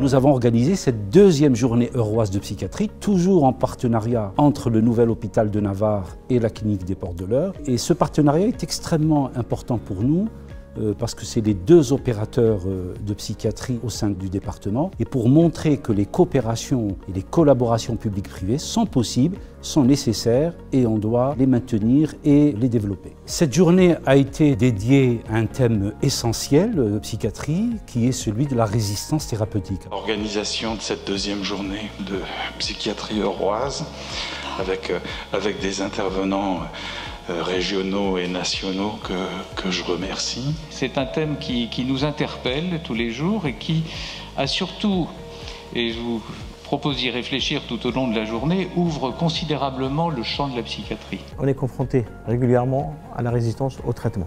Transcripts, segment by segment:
nous avons organisé cette deuxième journée euroise de psychiatrie, toujours en partenariat entre le nouvel hôpital de Navarre et la clinique des Portes de l'Eure. Et ce partenariat est extrêmement important pour nous, parce que c'est les deux opérateurs de psychiatrie au sein du département, et pour montrer que les coopérations et les collaborations publiques-privées sont possibles, sont nécessaires, et on doit les maintenir et les développer. Cette journée a été dédiée à un thème essentiel de psychiatrie, qui est celui de la résistance thérapeutique. Organisation de cette deuxième journée de psychiatrie euroise, avec des intervenants régionaux et nationaux que je remercie. C'est un thème qui nous interpelle tous les jours et qui a surtout, et je vous propose d'y réfléchir tout au long de la journée, ouvre considérablement le champ de la psychiatrie. On est confronté régulièrement à la résistance au traitement.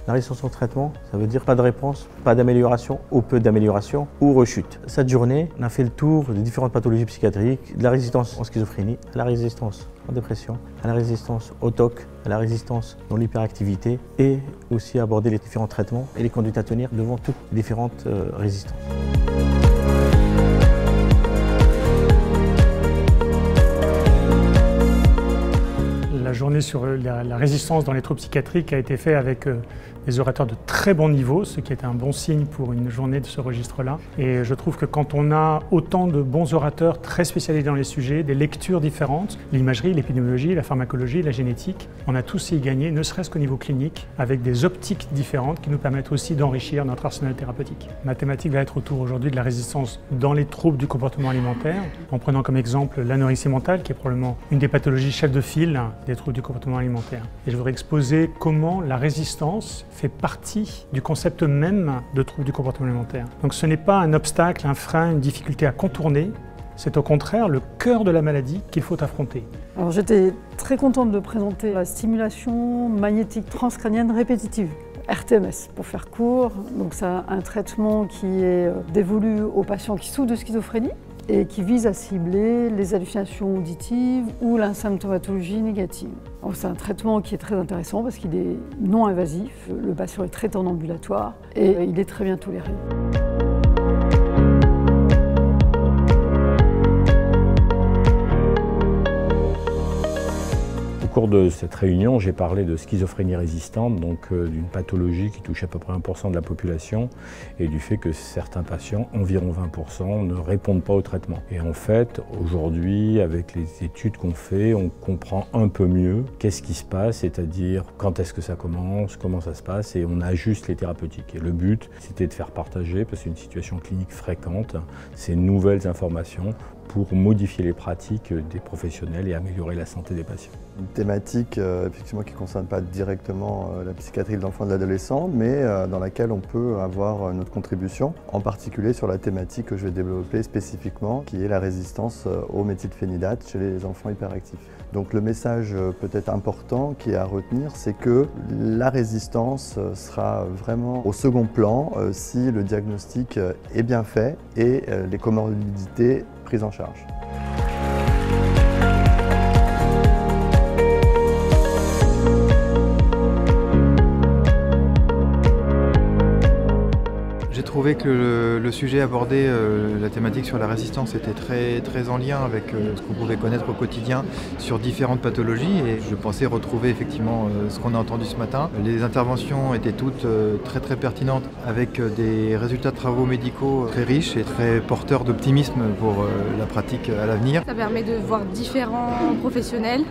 La résistance au traitement, ça veut dire pas de réponse, pas d'amélioration ou peu d'amélioration ou rechute. Cette journée, on a fait le tour des différentes pathologies psychiatriques, de la résistance en schizophrénie, à la résistance en dépression, à la résistance au TOC, à la résistance dans l'hyperactivité et aussi aborder les différents traitements et les conduites à tenir devant toutes les différentes résistances. La journée sur la résistance dans les troubles psychiatriques a été faite avec des orateurs de très bon niveau, ce qui est un bon signe pour une journée de ce registre-là. Et je trouve que quand on a autant de bons orateurs très spécialisés dans les sujets, des lectures différentes, l'imagerie, l'épidémiologie, la pharmacologie, la génétique, on a tous y gagné, ne serait-ce qu'au niveau clinique, avec des optiques différentes qui nous permettent aussi d'enrichir notre arsenal thérapeutique. Ma thématique va être autour aujourd'hui de la résistance dans les troubles du comportement alimentaire, en prenant comme exemple l'anorexie mentale, qui est probablement une des pathologies chefs de file des troubles du comportement alimentaire. Et je voudrais exposer comment la résistance fait partie du concept même de troubles du comportement alimentaire. Donc ce n'est pas un obstacle, un frein, une difficulté à contourner, c'est au contraire le cœur de la maladie qu'il faut affronter. Alors j'étais très contente de présenter la stimulation magnétique transcrânienne répétitive, RTMS pour faire court. Donc c'est un traitement qui est dévolu aux patients qui souffrent de schizophrénie et qui vise à cibler les hallucinations auditives ou la symptomatologie négative. C'est un traitement qui est très intéressant parce qu'il est non invasif, le patient est traité en ambulatoire et il est très bien toléré. Au cours de cette réunion, j'ai parlé de schizophrénie résistante, donc d'une pathologie qui touche à peu près 1% de la population et du fait que certains patients, environ 20%, ne répondent pas au traitement. Et en fait, aujourd'hui, avec les études qu'on fait, on comprend un peu mieux qu'est-ce qui se passe, c'est-à-dire quand est-ce que ça commence, comment ça se passe, et on ajuste les thérapeutiques. Et le but, c'était de faire partager, parce que c'est une situation clinique fréquente, ces nouvelles informations pour modifier les pratiques des professionnels et améliorer la santé des patients. Une thématique effectivement qui ne concerne pas directement la psychiatrie de l'enfant et de l'adolescent, mais dans laquelle on peut avoir notre contribution, en particulier sur la thématique que je vais développer spécifiquement, qui est la résistance au méthylphénidate chez les enfants hyperactifs. Donc le message peut-être important qui est à retenir, c'est que la résistance sera vraiment au second plan si le diagnostic est bien fait et les comorbidités prises en charge. J'ai trouvé que le sujet abordé, la thématique sur la résistance, était très en lien avec ce qu'on pouvait connaître au quotidien sur différentes pathologies et je pensais retrouver effectivement ce qu'on a entendu ce matin. Les interventions étaient toutes très pertinentes avec des résultats de travaux médicaux très riches et très porteurs d'optimisme pour la pratique à l'avenir. Ça permet de voir différents professionnels,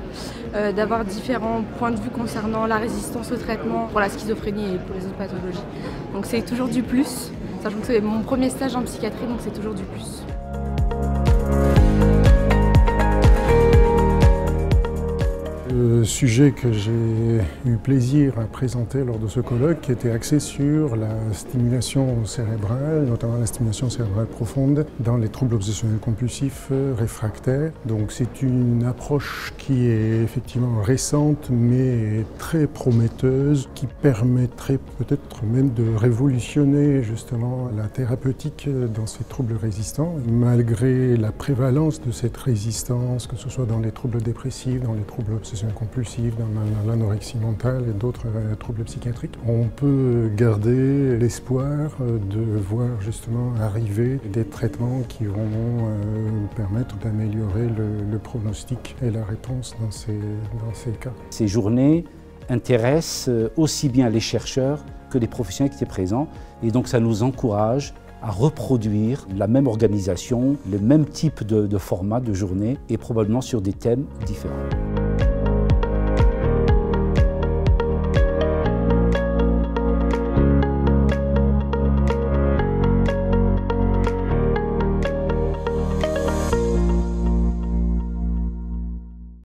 d'avoir différents points de vue concernant la résistance au traitement pour la schizophrénie et pour les autres pathologies. Donc c'est toujours du plus. Sachant que c'est mon premier stage en psychiatrie, donc c'est toujours du plus. Le sujet que j'ai eu plaisir à présenter lors de ce colloque était axé sur la stimulation cérébrale, notamment la stimulation cérébrale profonde dans les troubles obsessionnels compulsifs réfractaires. Donc c'est une approche qui est effectivement récente mais très prometteuse, qui permettrait peut-être même de révolutionner justement la thérapeutique dans ces troubles résistants. Malgré la prévalence de cette résistance, que ce soit dans les troubles dépressifs, dans les troubles obsessionnels compulsive, dans l'anorexie mentale et d'autres troubles psychiatriques. On peut garder l'espoir de voir justement arriver des traitements qui vont permettre d'améliorer le pronostic et la réponse dans ces cas. Ces journées intéressent aussi bien les chercheurs que les professionnels qui étaient présents, et donc ça nous encourage à reproduire la même organisation, le même type de format de journée et probablement sur des thèmes différents.